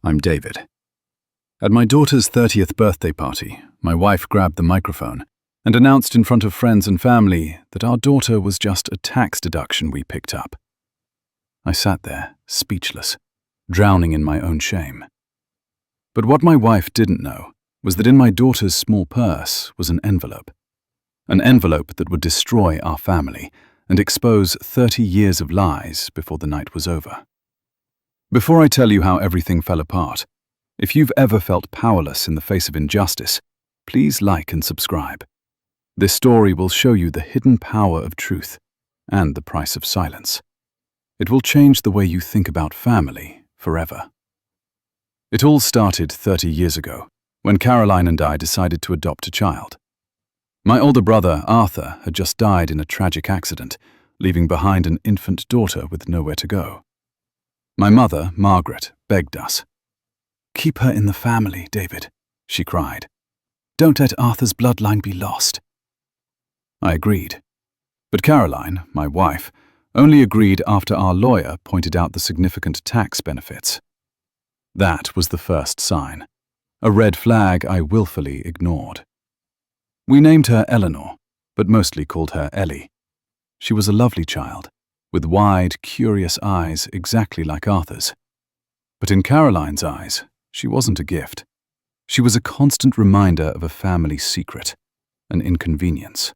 I'm David. At my daughter's 30th birthday party, my wife grabbed the microphone and announced in front of friends and family that our daughter was just a tax deduction we picked up. I sat there, speechless, drowning in my own shame. But what my wife didn't know was that in my daughter's small purse was an envelope that would destroy our family and expose 30 years of lies before the night was over. Before I tell you how everything fell apart, if you've ever felt powerless in the face of injustice, please like and subscribe. This story will show you the hidden power of truth and the price of silence. It will change the way you think about family forever. It all started 30 years ago, when Caroline and I decided to adopt a child. My older brother, Arthur, had just died in a tragic accident, leaving behind an infant daughter with nowhere to go. My mother, Margaret, begged us. "Keep her in the family, David," she cried. "Don't let Arthur's bloodline be lost." I agreed. But Caroline, my wife, only agreed after our lawyer pointed out the significant tax benefits. That was the first sign, a red flag I willfully ignored. We named her Eleanor, but mostly called her Ellie. She was a lovely child, with wide, curious eyes exactly like Arthur's. But in Caroline's eyes, she wasn't a gift. She was a constant reminder of a family secret, an inconvenience.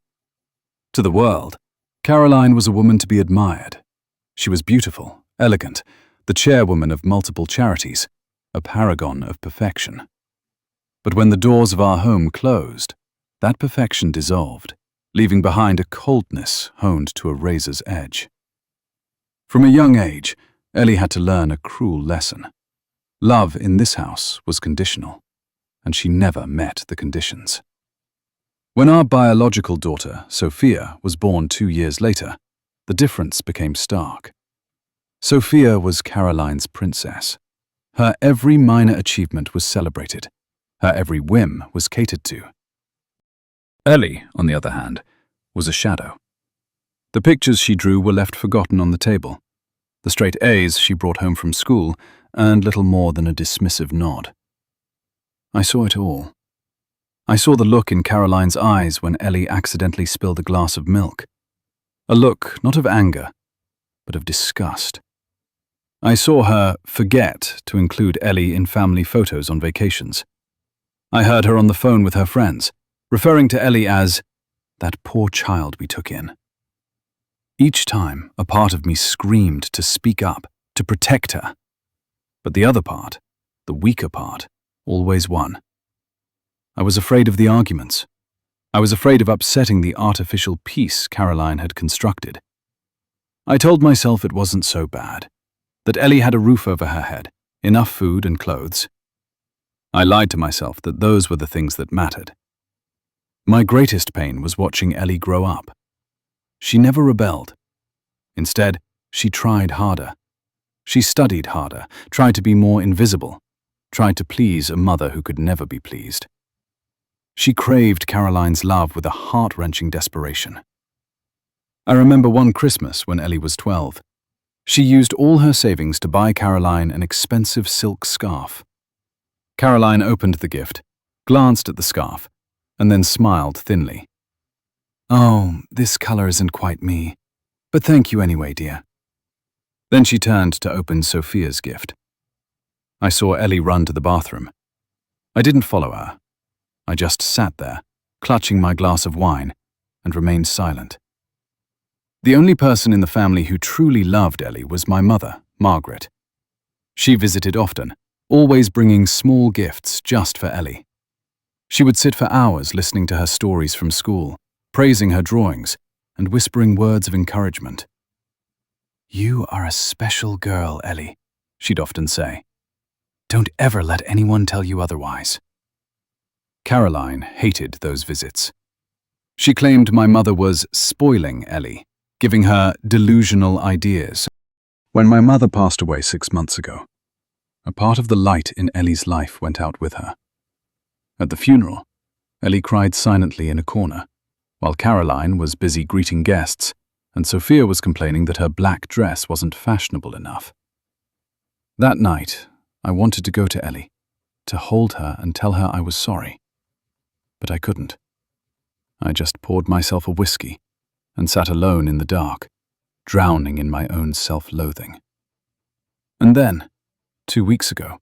To the world, Caroline was a woman to be admired. She was beautiful, elegant, the chairwoman of multiple charities, a paragon of perfection. But when the doors of our home closed, that perfection dissolved, leaving behind a coldness honed to a razor's edge. From a young age, Ellie had to learn a cruel lesson. Love in this house was conditional, and she never met the conditions. When our biological daughter, Sophia, was born 2 years later, the difference became stark. Sophia was Caroline's princess. Her every minor achievement was celebrated. Her every whim was catered to. Ellie, on the other hand, was a shadow. The pictures she drew were left forgotten on the table, the straight A's she brought home from school, and little more than a dismissive nod. I saw it all. I saw the look in Caroline's eyes when Ellie accidentally spilled a glass of milk. A look not of anger, but of disgust. I saw her forget to include Ellie in family photos on vacations. I heard her on the phone with her friends, referring to Ellie as that poor child we took in. Each time, a part of me screamed to speak up, to protect her. But the other part, the weaker part, always won. I was afraid of the arguments. I was afraid of upsetting the artificial peace Caroline had constructed. I told myself it wasn't so bad, that Ellie had a roof over her head, enough food and clothes. I lied to myself that those were the things that mattered. My greatest pain was watching Ellie grow up. She never rebelled. Instead, she tried harder. She studied harder, tried to be more invisible, tried to please a mother who could never be pleased. She craved Caroline's love with a heart-wrenching desperation. I remember one Christmas when Ellie was 12. She used all her savings to buy Caroline an expensive silk scarf. Caroline opened the gift, glanced at the scarf, and then smiled thinly. "Oh, this color isn't quite me, but thank you anyway, dear." Then she turned to open Sophia's gift. I saw Ellie run to the bathroom. I didn't follow her. I just sat there, clutching my glass of wine, and remained silent. The only person in the family who truly loved Ellie was my mother, Margaret. She visited often, always bringing small gifts just for Ellie. She would sit for hours listening to her stories from school, praising her drawings, and whispering words of encouragement. "You are a special girl, Ellie," she'd often say. "Don't ever let anyone tell you otherwise." Caroline hated those visits. She claimed my mother was spoiling Ellie, giving her delusional ideas. When my mother passed away 6 months ago, a part of the light in Ellie's life went out with her. At the funeral, Ellie cried silently in a corner, while Caroline was busy greeting guests, and Sophia was complaining that her black dress wasn't fashionable enough. That night, I wanted to go to Ellie, to hold her and tell her I was sorry. But I couldn't. I just poured myself a whiskey and sat alone in the dark, drowning in my own self-loathing. And then, 2 weeks ago,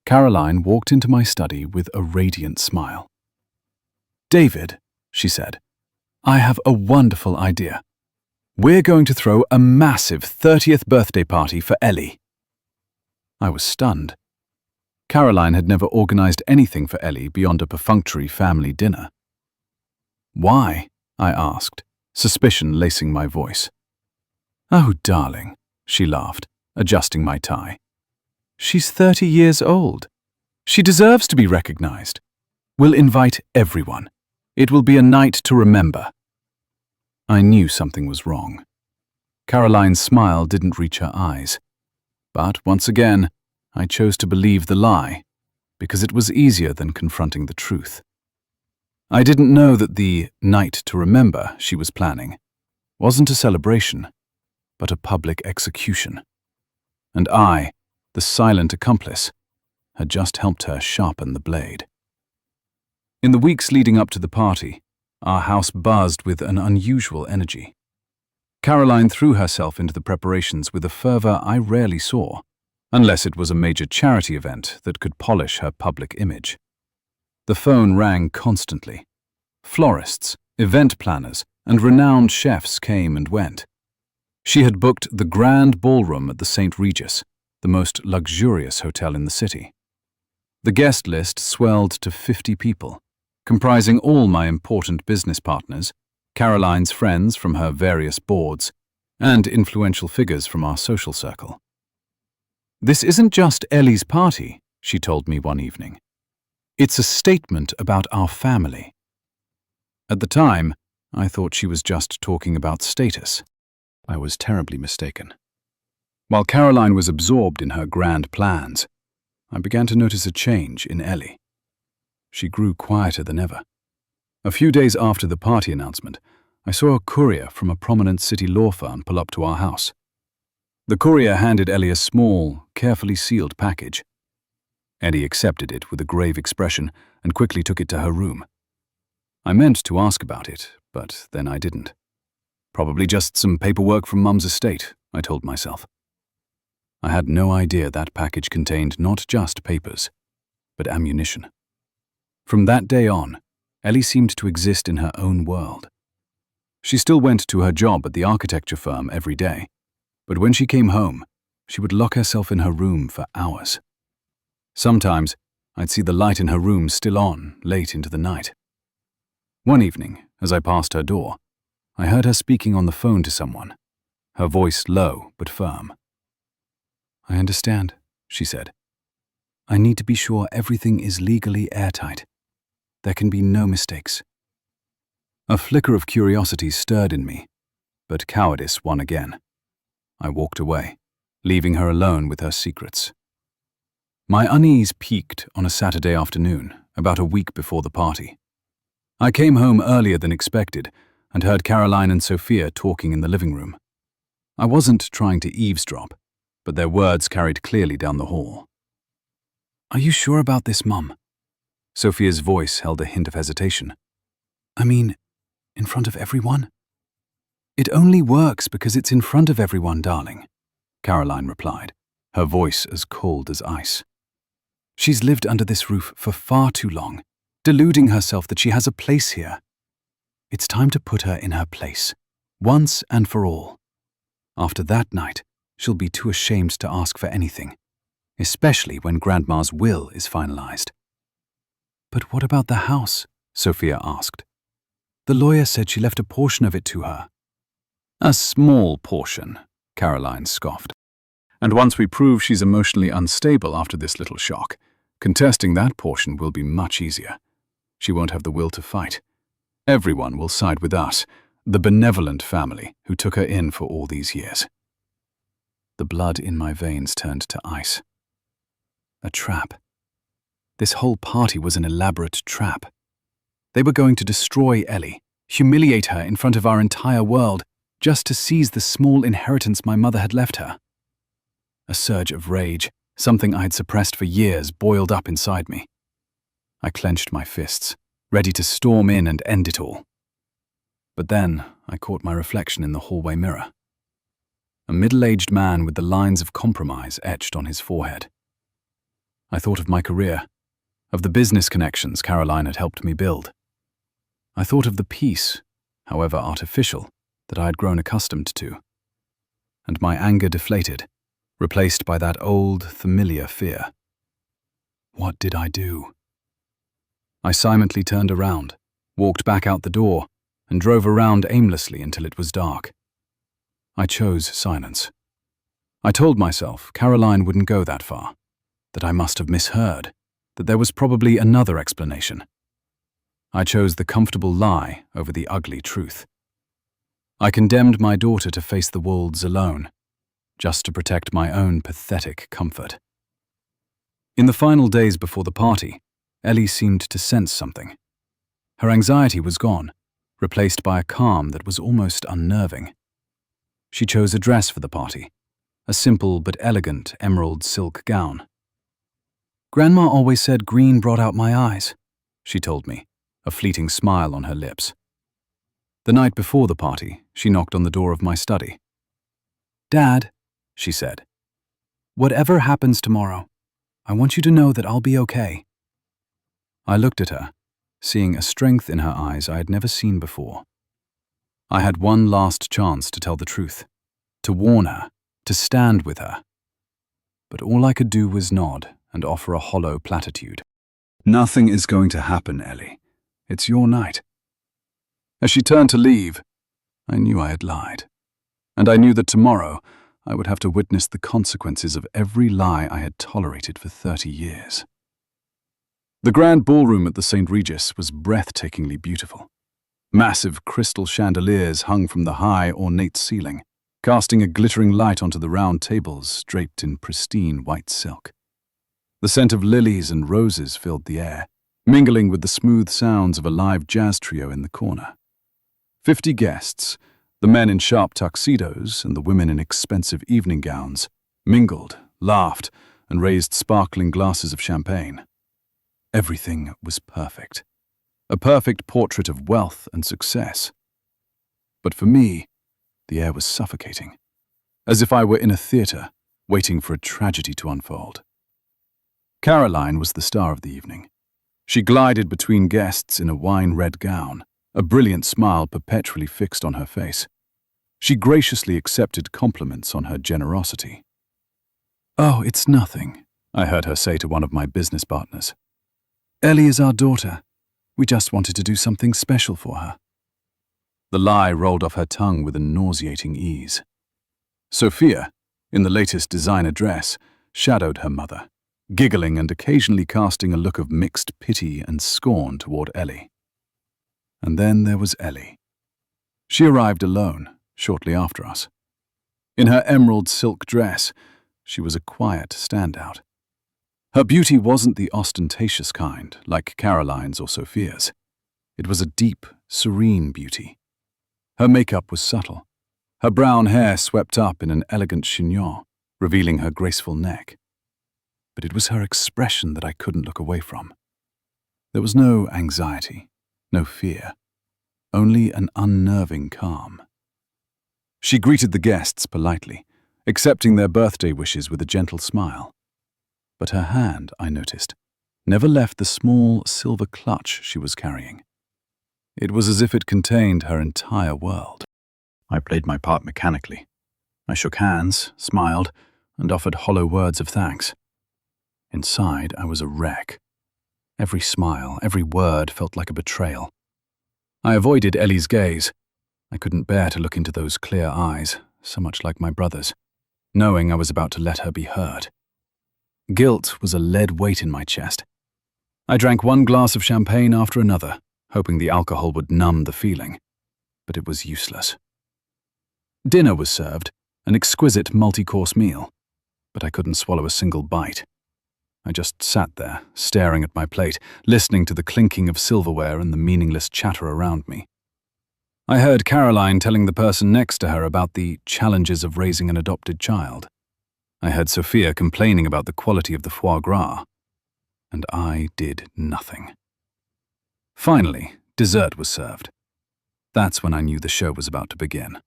Caroline walked into my study with a radiant smile. "David," she said, "I have a wonderful idea. We're going to throw a massive 30th birthday party for Ellie." I was stunned. Caroline had never organized anything for Ellie beyond a perfunctory family dinner. "Why?" I asked, suspicion lacing my voice. "Oh, darling," she laughed, adjusting my tie. "She's 30 years old. She deserves to be recognized. We'll invite everyone. It will be a night to remember." I knew something was wrong. Caroline's smile didn't reach her eyes. But once again, I chose to believe the lie, because it was easier than confronting the truth. I didn't know that the night to remember she was planning wasn't a celebration, but a public execution. And I, the silent accomplice, had just helped her sharpen the blade. In the weeks leading up to the party, our house buzzed with an unusual energy. Caroline threw herself into the preparations with a fervor I rarely saw, unless it was a major charity event that could polish her public image. The phone rang constantly. Florists, event planners, and renowned chefs came and went. She had booked the grand ballroom at the St. Regis, the most luxurious hotel in the city. The guest list swelled to 50 people, comprising all my important business partners, Caroline's friends from her various boards, and influential figures from our social circle. "This isn't just Ellie's party," she told me one evening. "It's a statement about our family." At the time, I thought she was just talking about status. I was terribly mistaken. While Caroline was absorbed in her grand plans, I began to notice a change in Ellie. She grew quieter than ever. A few days after the party announcement, I saw a courier from a prominent city law firm pull up to our house. The courier handed Ellie a small, carefully sealed package. Ellie accepted it with a grave expression and quickly took it to her room. I meant to ask about it, but then I didn't. Probably just some paperwork from Mum's estate, I told myself. I had no idea that package contained not just papers, but ammunition. From that day on, Ellie seemed to exist in her own world. She still went to her job at the architecture firm every day, but when she came home, she would lock herself in her room for hours. Sometimes, I'd see the light in her room still on late into the night. One evening, as I passed her door, I heard her speaking on the phone to someone, her voice low but firm. "I understand," she said. "I need to be sure everything is legally airtight. There can be no mistakes." A flicker of curiosity stirred in me, but cowardice won again. I walked away, leaving her alone with her secrets. My unease peaked on a Saturday afternoon, about a week before the party. I came home earlier than expected and heard Caroline and Sophia talking in the living room. I wasn't trying to eavesdrop, but their words carried clearly down the hall. "Are you sure about this, Mum?" Sophia's voice held a hint of hesitation. "I mean, in front of everyone?" "It only works because it's in front of everyone, darling," Caroline replied, her voice as cold as ice. "She's lived under this roof for far too long, deluding herself that she has a place here. It's time to put her in her place, once and for all. After that night, she'll be too ashamed to ask for anything, especially when Grandma's will is finalized." "But what about the house?" Sophia asked. "The lawyer said she left a portion of it to her." "A small portion," Caroline scoffed. "And once we prove she's emotionally unstable after this little shock, contesting that portion will be much easier. She won't have the will to fight. Everyone will side with us, the benevolent family who took her in for all these years." The blood in my veins turned to ice. A trap. This whole party was an elaborate trap. They were going to destroy Ellie, humiliate her in front of our entire world, just to seize the small inheritance my mother had left her. A surge of rage, Something I had suppressed for years boiled up inside me. I clenched my fists, ready to storm in and end it all. But then I caught my reflection in the hallway mirror. A middle-aged man with the lines of compromise etched on his forehead. I thought of my career, of the business connections Caroline had helped me build. I thought of the peace, however artificial, that I had grown accustomed to. And my anger deflated, replaced by that old, familiar fear. What did I do? I silently turned around, walked back out the door, and drove around aimlessly until it was dark. I chose silence. I told myself Caroline wouldn't go that far, that I must have misheard, that there was probably another explanation. I chose the comfortable lie over the ugly truth. I condemned my daughter to face the wolves alone, just to protect my own pathetic comfort. In the final days before the party, Ellie seemed to sense something. Her anxiety was gone, replaced by a calm that was almost unnerving. She chose a dress for the party, a simple but elegant emerald silk gown. "Grandma always said green brought out my eyes," she told me, a fleeting smile on her lips. The night before the party, she knocked on the door of my study. "Dad," she said, "whatever happens tomorrow, I want you to know that I'll be okay." I looked at her, seeing a strength in her eyes I had never seen before. I had one last chance to tell the truth, to warn her, to stand with her. But all I could do was nod and offer a hollow platitude. "Nothing is going to happen, Ellie. It's your night." As she turned to leave, I knew I had lied. And I knew that tomorrow I would have to witness the consequences of every lie I had tolerated for 30 years. The grand ballroom at the St. Regis was breathtakingly beautiful. Massive crystal chandeliers hung from the high, ornate ceiling, casting a glittering light onto the round tables draped in pristine white silk. The scent of lilies and roses filled the air, mingling with the smooth sounds of a live jazz trio in the corner. 50 guests, the men in sharp tuxedos and the women in expensive evening gowns, mingled, laughed, and raised sparkling glasses of champagne. Everything was perfect. A perfect portrait of wealth and success. But for me, the air was suffocating, as if I were in a theater, waiting for a tragedy to unfold. Caroline was the star of the evening. She glided between guests in a wine-red gown, a brilliant smile perpetually fixed on her face. She graciously accepted compliments on her generosity. "Oh, it's nothing," I heard her say to one of my business partners. "Ellie is our daughter. We just wanted to do something special for her." The lie rolled off her tongue with a nauseating ease. Sophia, in the latest designer dress, shadowed her mother, giggling and occasionally casting a look of mixed pity and scorn toward Ellie. And then there was Ellie. She arrived alone, shortly after us. In her emerald silk dress, she was a quiet standout. Her beauty wasn't the ostentatious kind, like Caroline's or Sophia's. It was a deep, serene beauty. Her makeup was subtle. Her brown hair swept up in an elegant chignon, revealing her graceful neck. But it was her expression that I couldn't look away from. There was no anxiety, no fear, only an unnerving calm. She greeted the guests politely, accepting their birthday wishes with a gentle smile. But her hand, I noticed, never left the small silver clutch she was carrying. It was as if it contained her entire world. I played my part mechanically. I shook hands, smiled, and offered hollow words of thanks. Inside, I was a wreck. Every smile, every word felt like a betrayal. I avoided Ellie's gaze. I couldn't bear to look into those clear eyes, so much like my brother's, knowing I was about to let her be hurt. Guilt was a lead weight in my chest. I drank one glass of champagne after another, hoping the alcohol would numb the feeling. But it was useless. Dinner was served, an exquisite multi-course meal, but I couldn't swallow a single bite. I just sat there, staring at my plate, listening to the clinking of silverware and the meaningless chatter around me. I heard Caroline telling the person next to her about the challenges of raising an adopted child. I heard Sophia complaining about the quality of the foie gras, and I did nothing. Finally, dessert was served. That's when I knew the show was about to begin.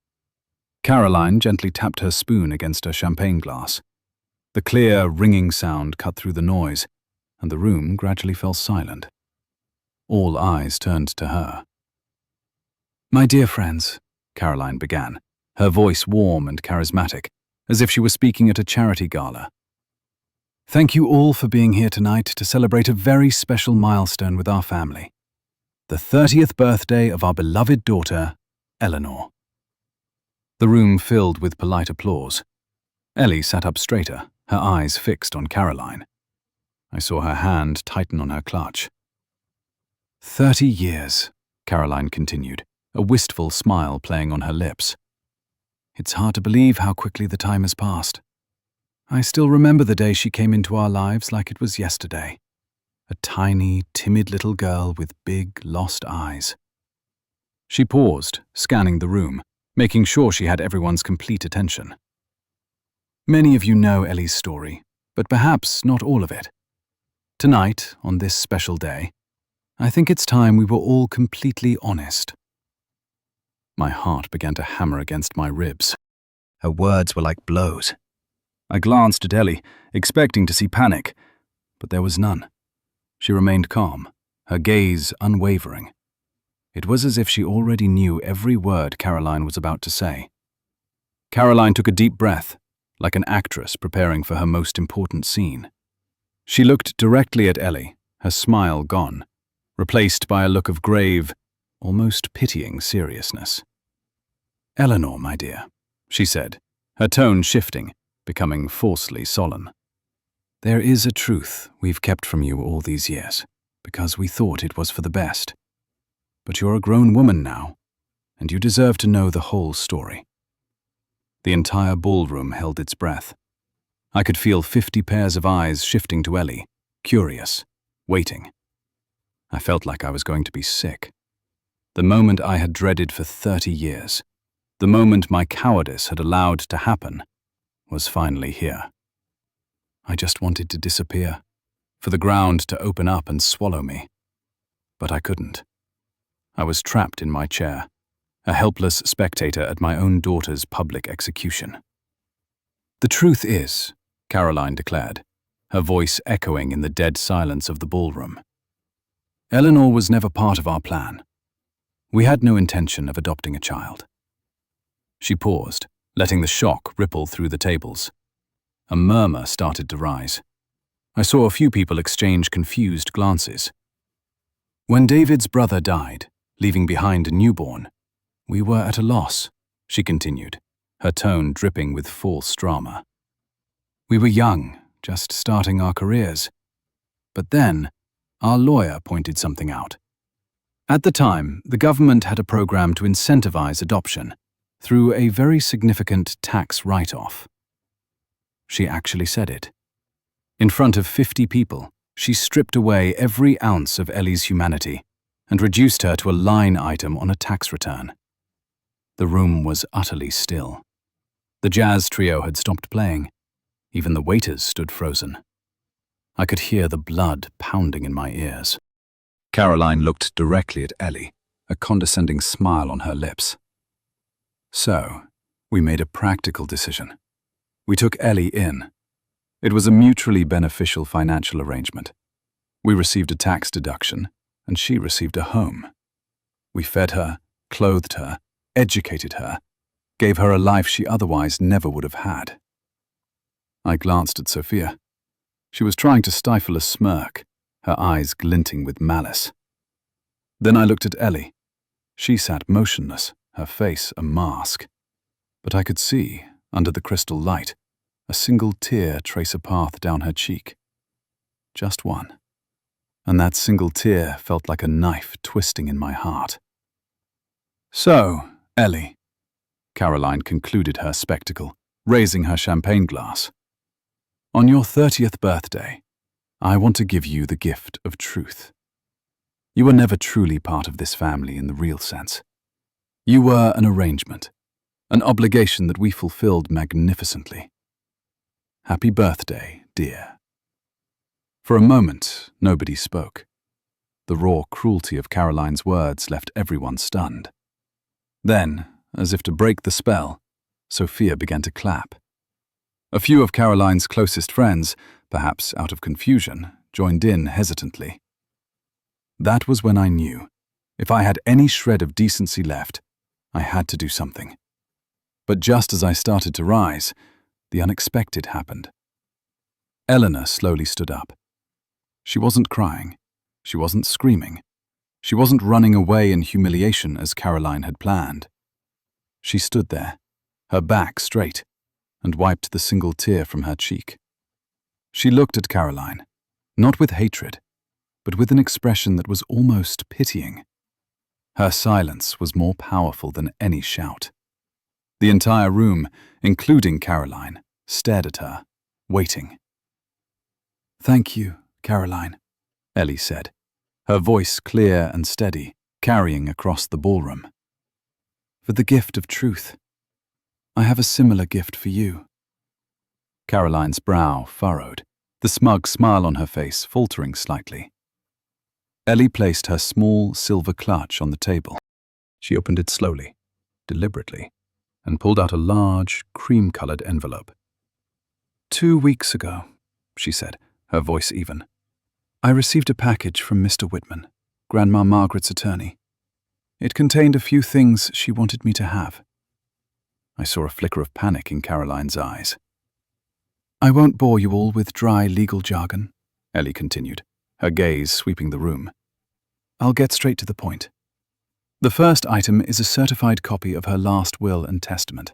Caroline gently tapped her spoon against her champagne glass. The clear, ringing sound cut through the noise, and the room gradually fell silent. All eyes turned to her. "My dear friends," Caroline began, her voice warm and charismatic, as if she were speaking at a charity gala. "Thank you all for being here tonight to celebrate a very special milestone with our family. The 30th birthday of our beloved daughter, Eleanor." The room filled with polite applause. Ellie sat up straighter, her eyes fixed on Caroline. I saw her hand tighten on her clutch. 30 years, Caroline continued, a wistful smile playing on her lips. It's hard to believe how quickly the time has passed. I still remember the day she came into our lives like it was yesterday. A tiny, timid little girl with big, lost eyes. She paused, scanning the room, making sure she had everyone's complete attention. Many of you know Ellie's story, but perhaps not all of it. Tonight, on this special day, I think it's time we were all completely honest. My heart began to hammer against my ribs. Her words were like blows. I glanced at Ellie, expecting to see panic, but there was none. She remained calm, her gaze unwavering. It was as if she already knew every word Caroline was about to say. Caroline took a deep breath, like an actress preparing for her most important scene. She looked directly at Ellie, her smile gone, replaced by a look of grave, almost pitying seriousness. "Eleanor, my dear," she said, her tone shifting, becoming falsely solemn. "There is a truth we've kept from you all these years, because we thought it was for the best. But you're a grown woman now, and you deserve to know the whole story." The entire ballroom held its breath. I could feel 50 pairs of eyes shifting to Ellie, curious, waiting. I felt like I was going to be sick. The moment I had dreaded for 30 years, the moment my cowardice had allowed to happen, was finally here. I just wanted to disappear, for the ground to open up and swallow me. But I couldn't. I was trapped in my chair, a helpless spectator at my own daughter's public execution. "The truth is," Caroline declared, her voice echoing in the dead silence of the ballroom, "Eleanor was never part of our plan. We had no intention of adopting a child." She paused, letting the shock ripple through the tables. A murmur started to rise. I saw a few people exchange confused glances. "When David's brother died, leaving behind a newborn, we were at a loss," she continued, her tone dripping with false drama. "We were young, just starting our careers. But then, our lawyer pointed something out. At the time, the government had a program to incentivize adoption through a very significant tax write-off." She actually said it. In front of 50 people, she stripped away every ounce of Ellie's humanity and reduced her to a line item on a tax return. The room was utterly still. The jazz trio had stopped playing. Even the waiters stood frozen. I could hear the blood pounding in my ears. Caroline looked directly at Ellie, a condescending smile on her lips. So, we made a practical decision. We took Ellie in. It was a mutually beneficial financial arrangement. We received a tax deduction, and she received a home. We fed her, clothed her, educated her, gave her a life she otherwise never would have had. I glanced at Sophia. She was trying to stifle a smirk, her eyes glinting with malice. Then I looked at Ellie. She sat motionless, her face a mask. But I could see, under the crystal light, a single tear trace a path down her cheek. Just one. And that single tear felt like a knife twisting in my heart. "So, Ellie," Caroline concluded her spectacle, raising her champagne glass. "On your 30th birthday, I want to give you the gift of truth. You were never truly part of this family in the real sense. You were an arrangement, an obligation that we fulfilled magnificently. Happy birthday, dear." For a moment, nobody spoke. The raw cruelty of Caroline's words left everyone stunned. Then, as if to break the spell, Sophia began to clap. A few of Caroline's closest friends, perhaps out of confusion, joined in hesitantly. That was when I knew, if I had any shred of decency left, I had to do something. But just as I started to rise, the unexpected happened. Eleanor slowly stood up. She wasn't crying. She wasn't screaming. She wasn't running away in humiliation as Caroline had planned. She stood there, her back straight, and wiped the single tear from her cheek. She looked at Caroline, not with hatred, but with an expression that was almost pitying. Her silence was more powerful than any shout. The entire room, including Caroline, stared at her, waiting. "Thank you, Caroline," Ellie said, her voice clear and steady, carrying across the ballroom. "For the gift of truth. I have a similar gift for you." Caroline's brow furrowed, the smug smile on her face faltering slightly. Ellie placed her small silver clutch on the table. She opened it slowly, deliberately, and pulled out a large, cream-colored envelope. "2 weeks ago," she said, her voice even, "I received a package from Mr. Whitman, Grandma Margaret's attorney. It contained a few things she wanted me to have." I saw a flicker of panic in Caroline's eyes. "I won't bore you all with dry legal jargon," Ellie continued, her gaze sweeping the room. "I'll get straight to the point. The first item is a certified copy of her last will and testament."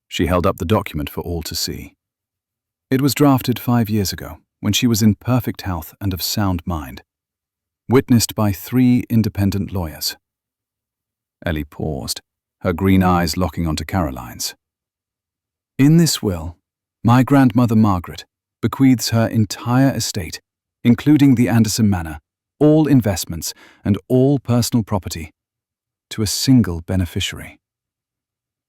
She held up the document for all to see. "It was drafted 5 years ago, when she was in perfect health and of sound mind. Witnessed by 3 independent lawyers." Ellie paused, her green eyes locking onto Caroline's. "In this will, my grandmother Margaret bequeaths her entire estate, including the Anderson Manor, all investments, and all personal property, to a single beneficiary."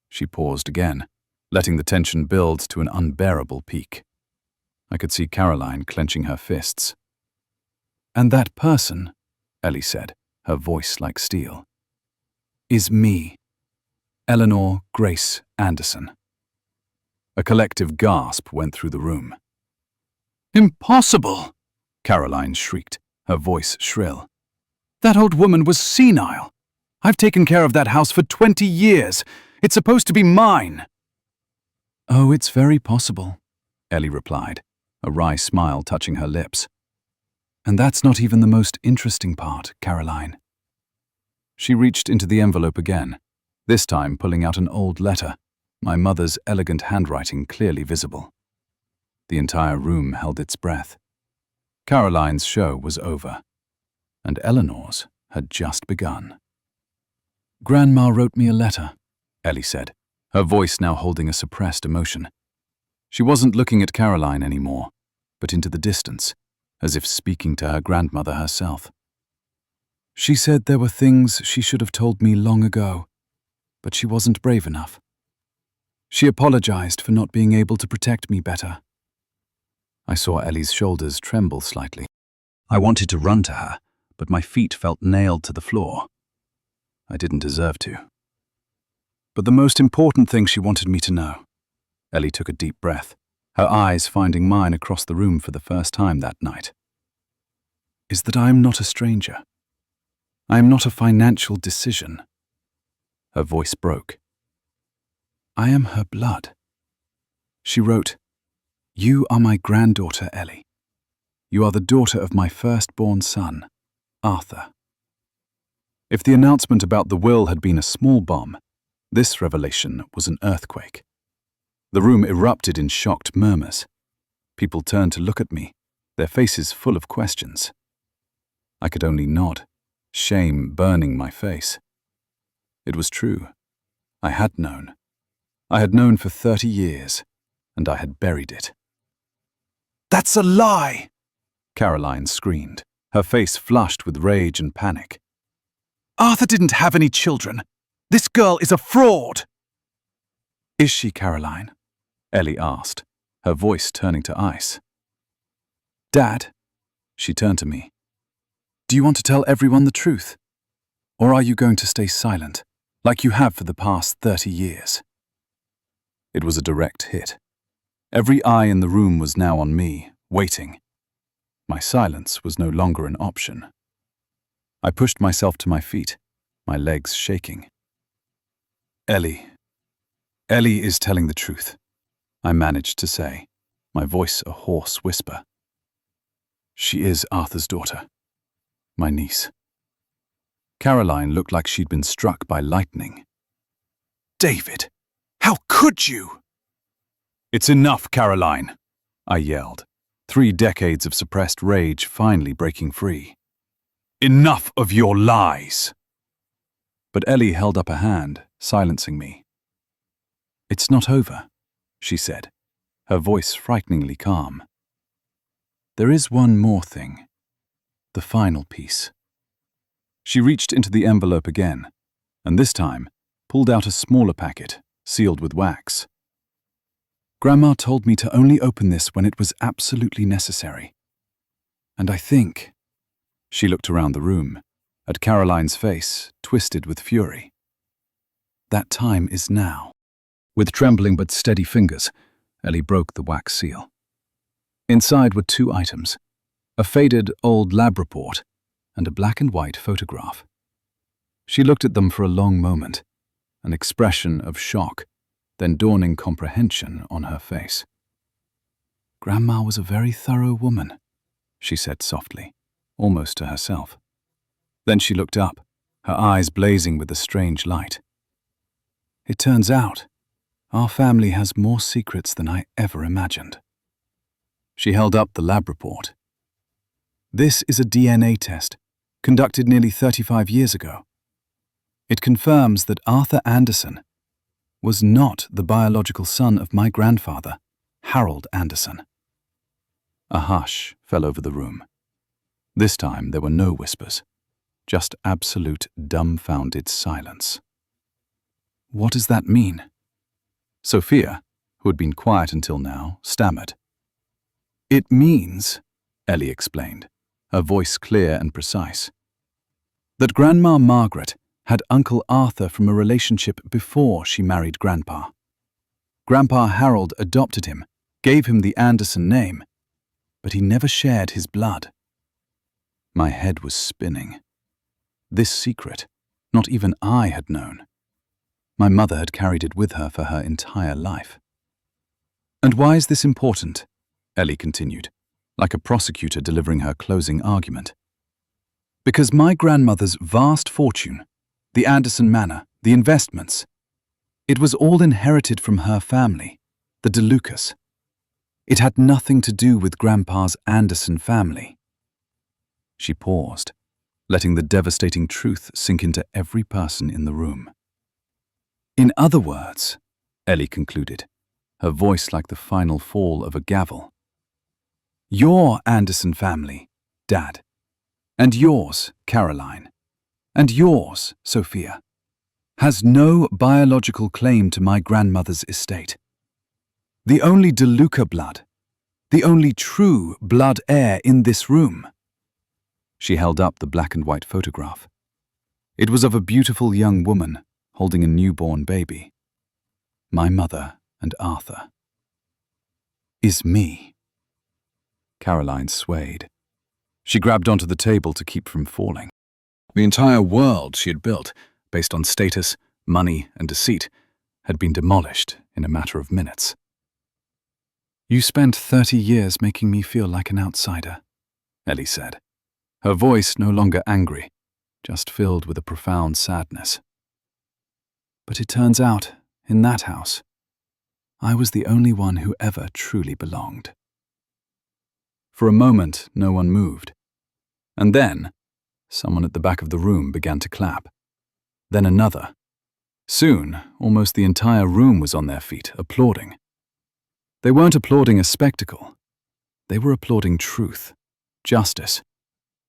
She paused again, letting the tension build to an unbearable peak. I could see Caroline clenching her fists. "And that person," Ellie said, her voice like steel, "is me, Eleanor Grace Anderson." A collective gasp went through the room. "Impossible!" Caroline shrieked, her voice shrill. "That old woman was senile. I've taken care of that house for 20 years. It's supposed to be mine." "Oh, it's very possible," Ellie replied, a wry smile touching her lips. "And that's not even the most interesting part, Caroline." She reached into the envelope again, this time pulling out an old letter, my mother's elegant handwriting clearly visible. The entire room held its breath. Caroline's show was over, and Eleanor's had just begun. "Grandma wrote me a letter," Ellie said, her voice now holding a suppressed emotion. She wasn't looking at Caroline anymore, but into the distance, as if speaking to her grandmother herself. "She said there were things she should have told me long ago, but she wasn't brave enough. She apologized for not being able to protect me better." I saw Ellie's shoulders tremble slightly. I wanted to run to her, but my feet felt nailed to the floor. I didn't deserve to. "But the most important thing she wanted me to know," Ellie took a deep breath, her eyes finding mine across the room for the first time that night, "is that I am not a stranger. I am not a financial decision." Her voice broke. "I am her blood." She wrote, "You are my granddaughter, Ellie. You are the daughter of my firstborn son, Arthur." If the announcement about the will had been a small bomb, this revelation was an earthquake. The room erupted in shocked murmurs. People turned to look at me, their faces full of questions. I could only nod, shame burning my face. It was true. I had known. I had known for 30 years, and I had buried it. "That's a lie!" Caroline screamed, her face flushed with rage and panic. "Arthur didn't have any children. This girl is a fraud!" "Is she, Caroline?" Ellie asked, her voice turning to ice. "Dad," she turned to me, "do you want to tell everyone the truth? Or are you going to stay silent, like you have for the past 30 years? It was a direct hit. Every eye in the room was now on me, waiting. My silence was no longer an option. I pushed myself to my feet, my legs shaking. Ellie is telling the truth," I managed to say, my voice a hoarse whisper. "She is Arthur's daughter, my niece." Caroline looked like she'd been struck by lightning. "David, how could you?" "It's enough, Caroline," I yelled, 3 decades of suppressed rage finally breaking free. "Enough of your lies!" But Ellie held up a hand, silencing me. "It's not over," she said, her voice frighteningly calm. "There is one more thing, the final piece." She reached into the envelope again, and this time pulled out a smaller packet, sealed with wax. "Grandma told me to only open this when it was absolutely necessary. And I think—" She looked around the room, at Caroline's face, twisted with fury. "That time is now." With trembling but steady fingers, Ellie broke the wax seal. Inside were 2 items, a faded old lab report and a black and white photograph. She looked at them for a long moment, an expression of shock, then dawning comprehension on her face. "Grandma was a very thorough woman," she said softly, almost to herself. Then she looked up, her eyes blazing with a strange light. "It turns out, our family has more secrets than I ever imagined." She held up the lab report. "This is a DNA test, conducted nearly 35 years ago. It confirms that Arthur Anderson was not the biological son of my grandfather, Harold Anderson." A hush fell over the room. This time there were no whispers, just absolute dumbfounded silence. "What does that mean?" Sophia, who had been quiet until now, stammered. "It means," Ellie explained, her voice clear and precise, "that Grandma Margaret had Uncle Arthur from a relationship before she married Grandpa. Grandpa Harold adopted him, gave him the Anderson name, but he never shared his blood." My head was spinning. This secret, not even I had known. My mother had carried it with her for her entire life. "And why is this important?" Ellie continued, like a prosecutor delivering her closing argument. "Because my grandmother's vast fortune, the Anderson Manor, the investments, it was all inherited from her family, the DeLucas. It had nothing to do with Grandpa's Anderson family." She paused, letting the devastating truth sink into every person in the room. "In other words," Ellie concluded, her voice like the final fall of a gavel, "your Anderson family, Dad, and yours, Caroline, and yours, Sophia, has no biological claim to my grandmother's estate. The only DeLuca blood, the only true blood heir in this room." She held up the black and white photograph. It was of a beautiful young woman holding a newborn baby. My mother and Arthur. "Is me." Caroline swayed. She grabbed onto the table to keep from falling. The entire world she had built, based on status, money, and deceit, had been demolished in a matter of minutes. "You spent 30 years making me feel like an outsider," Ellie said, her voice no longer angry, just filled with a profound sadness. "But it turns out, in that house, I was the only one who ever truly belonged." For a moment, no one moved. And then, someone at the back of the room began to clap. Then another. Soon, almost the entire room was on their feet, applauding. They weren't applauding a spectacle. They were applauding truth, justice,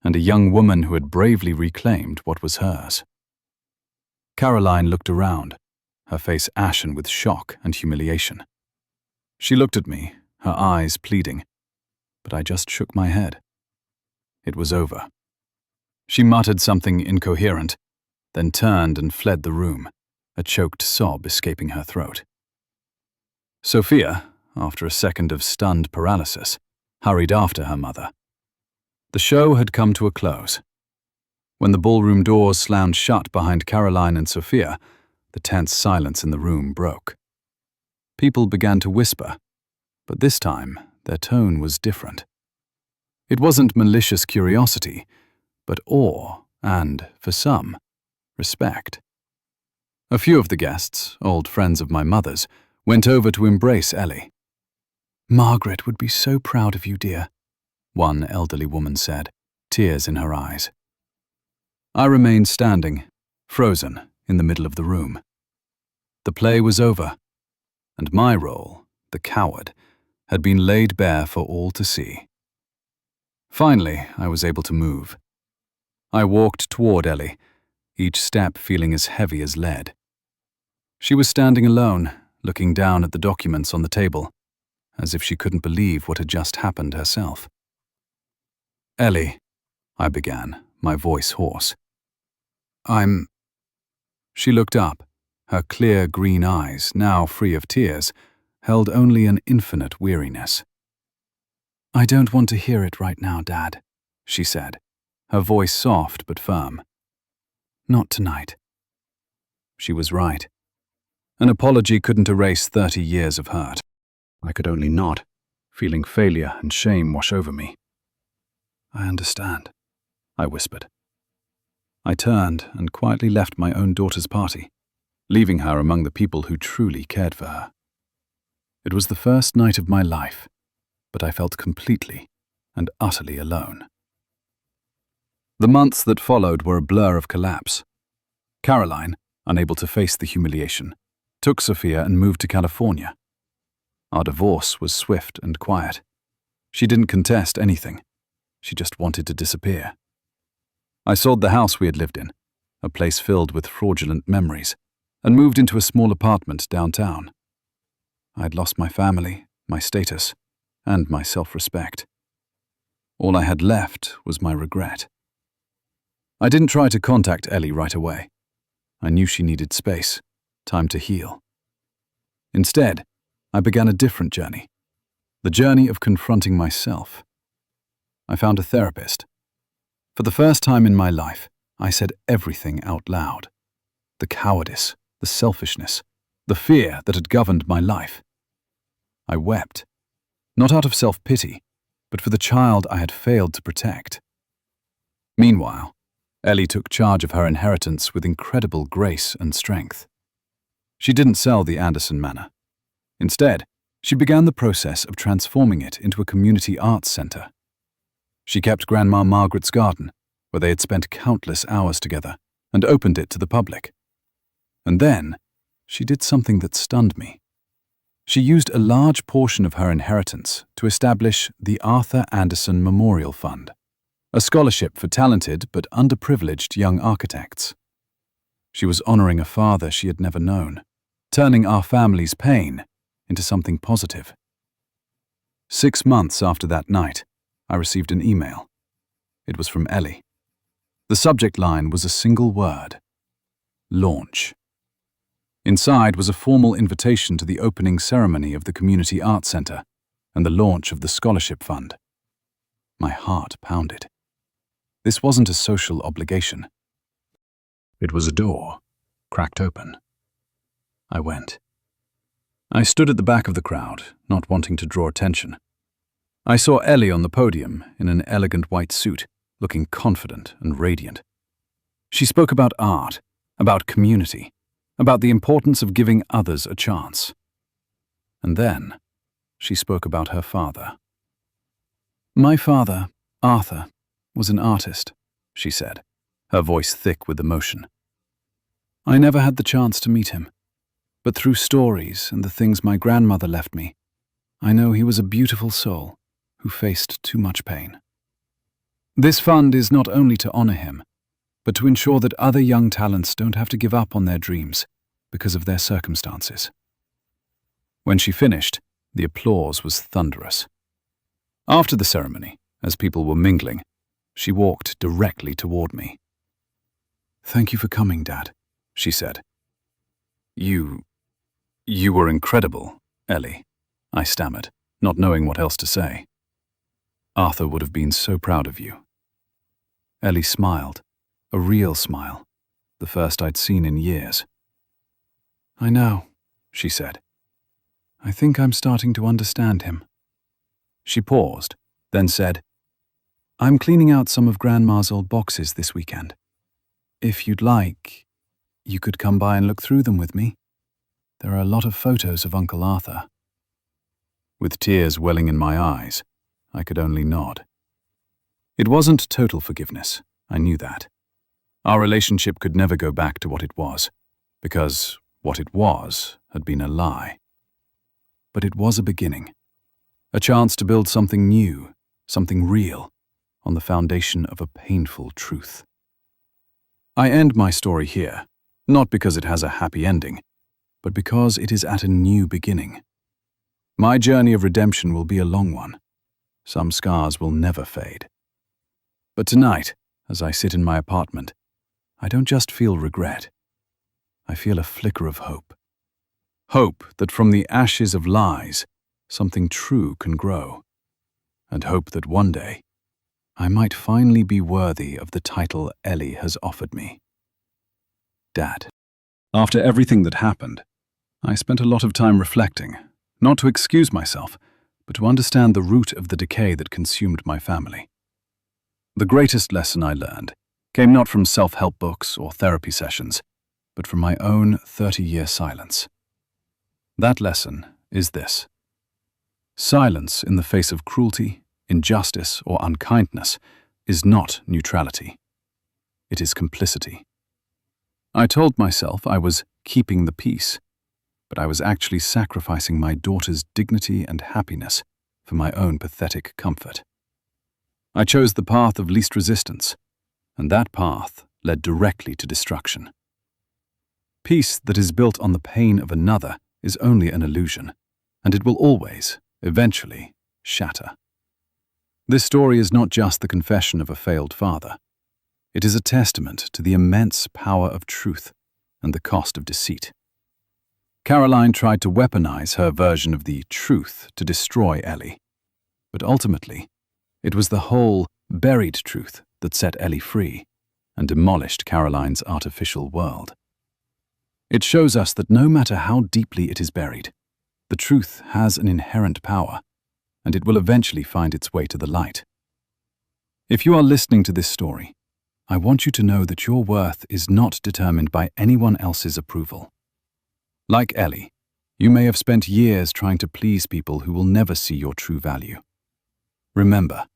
and a young woman who had bravely reclaimed what was hers. Caroline looked around, her face ashen with shock and humiliation. She looked at me, her eyes pleading, but I just shook my head. It was over. She muttered something incoherent, then turned and fled the room, a choked sob escaping her throat. Sophia, after a second of stunned paralysis, hurried after her mother. The show had come to a close. When the ballroom doors slammed shut behind Caroline and Sophia, the tense silence in the room broke. People began to whisper, but this time their tone was different. It wasn't malicious curiosity, but awe and, for some, respect. A few of the guests, old friends of my mother's, went over to embrace Ellie. "Margaret would be so proud of you, dear," one elderly woman said, tears in her eyes. I remained standing, frozen, in the middle of the room. The play was over, and my role, the coward, had been laid bare for all to see. Finally, I was able to move. I walked toward Ellie, each step feeling as heavy as lead. She was standing alone, looking down at the documents on the table, as if she couldn't believe what had just happened herself. "Ellie," I began, my voice hoarse. She looked up, her clear green eyes, now free of tears, held only an infinite weariness. "I don't want to hear it right now, Dad," she said, her voice soft but firm. "Not tonight." She was right. An apology couldn't erase 30 years of hurt. I could only nod, feeling failure and shame wash over me. "I understand," I whispered. I turned and quietly left my own daughter's party, leaving her among the people who truly cared for her. It was the first night of my life, but I felt completely and utterly alone. The months that followed were a blur of collapse. Caroline, unable to face the humiliation, took Sophia and moved to California. Our divorce was swift and quiet. She didn't contest anything. She just wanted to disappear. I sold the house we had lived in, a place filled with fraudulent memories, and moved into a small apartment downtown. I had lost my family, my status, and my self-respect. All I had left was my regret. I didn't try to contact Ellie right away. I knew she needed space, time to heal. Instead, I began a different journey, the journey of confronting myself. I found a therapist. For the first time in my life, I said everything out loud. The cowardice, the selfishness, the fear that had governed my life. I wept, not out of self-pity, but for the child I had failed to protect. Meanwhile, Ellie took charge of her inheritance with incredible grace and strength. She didn't sell the Anderson Manor. Instead, she began the process of transforming it into a community arts center. She kept Grandma Margaret's garden, where they had spent countless hours together, and opened it to the public. And then, she did something that stunned me. She used a large portion of her inheritance to establish the Arthur Anderson Memorial Fund, a scholarship for talented but underprivileged young architects. She was honoring a father she had never known, turning our family's pain into something positive. 6 months after that night, I received an email. It was from Ellie. The subject line was a single word: launch. Inside was a formal invitation to the opening ceremony of the Community Arts Center and the launch of the scholarship fund. My heart pounded. This wasn't a social obligation. It was a door, cracked open. I went. I stood at the back of the crowd, not wanting to draw attention. I saw Ellie on the podium in an elegant white suit, looking confident and radiant. She spoke about art, about community, about the importance of giving others a chance. And then, she spoke about her father. "My father, Arthur, was an artist," she said, her voice thick with emotion. "I never had the chance to meet him, but through stories and the things my grandmother left me, I know he was a beautiful soul who faced too much pain. This fund is not only to honor him, but to ensure that other young talents don't have to give up on their dreams because of their circumstances." When she finished, The applause was thunderous. After the ceremony, as people were mingling, she walked directly toward me. "Thank you for coming, Dad," she said. You were incredible, Ellie," I stammered, not knowing what else to say. "Arthur would have been so proud of you." Ellie smiled, a real smile, the first I'd seen in years. "I know," she said. "I think I'm starting to understand him." She paused, then said, "I'm cleaning out some of Grandma's old boxes this weekend. If you'd like, you could come by and look through them with me. There are a lot of photos of Uncle Arthur." With tears welling in my eyes, I could only nod. It wasn't total forgiveness, I knew that. Our relationship could never go back to what it was, because what it was had been a lie. But it was a beginning, a chance to build something new, something real, on the foundation of a painful truth. I end my story here, not because it has a happy ending, but because it is at a new beginning. My journey of redemption will be a long one. Some scars will never fade. But tonight, as I sit in my apartment, I don't just feel regret. I feel a flicker of hope. Hope that from the ashes of lies, something true can grow. And hope that one day, I might finally be worthy of the title Ellie has offered me. Dad. After everything that happened, I spent a lot of time reflecting, not to excuse myself, but to understand the root of the decay that consumed my family. The greatest lesson I learned came not from self-help books or therapy sessions, but from my own 30-year silence. That lesson is this: silence in the face of cruelty, injustice, or unkindness is not neutrality. It is complicity. I told myself I was keeping the peace, but I was actually sacrificing my daughter's dignity and happiness for my own pathetic comfort. I chose the path of least resistance, and that path led directly to destruction. Peace that is built on the pain of another is only an illusion, and it will always, eventually, shatter. This story is not just the confession of a failed father. It is a testament to the immense power of truth and the cost of deceit. Caroline tried to weaponize her version of the truth to destroy Ellie, but ultimately, it was the whole, buried truth that set Ellie free and demolished Caroline's artificial world. It shows us that no matter how deeply it is buried, the truth has an inherent power, and it will eventually find its way to the light. If you are listening to this story, I want you to know that your worth is not determined by anyone else's approval. Like Ellie, you may have spent years trying to please people who will never see your true value. Remember,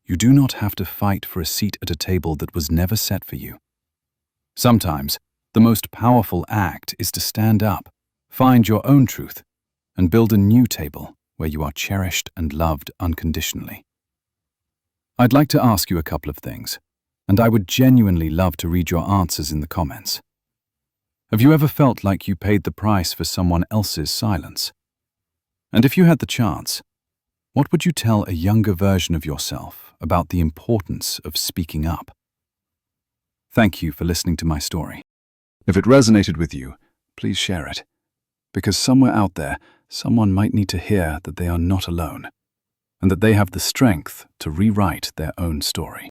you do not have to fight for a seat at a table that was never set for you. Sometimes, the most powerful act is to stand up, find your own truth, and build a new table where you are cherished and loved unconditionally. I'd like to ask you a couple of things, and I would genuinely love to read your answers in the comments. Have you ever felt like you paid the price for someone else's silence? And if you had the chance, what would you tell a younger version of yourself about the importance of speaking up? Thank you for listening to my story. If it resonated with you, please share it, because somewhere out there, someone might need to hear that they are not alone, and that they have the strength to rewrite their own story.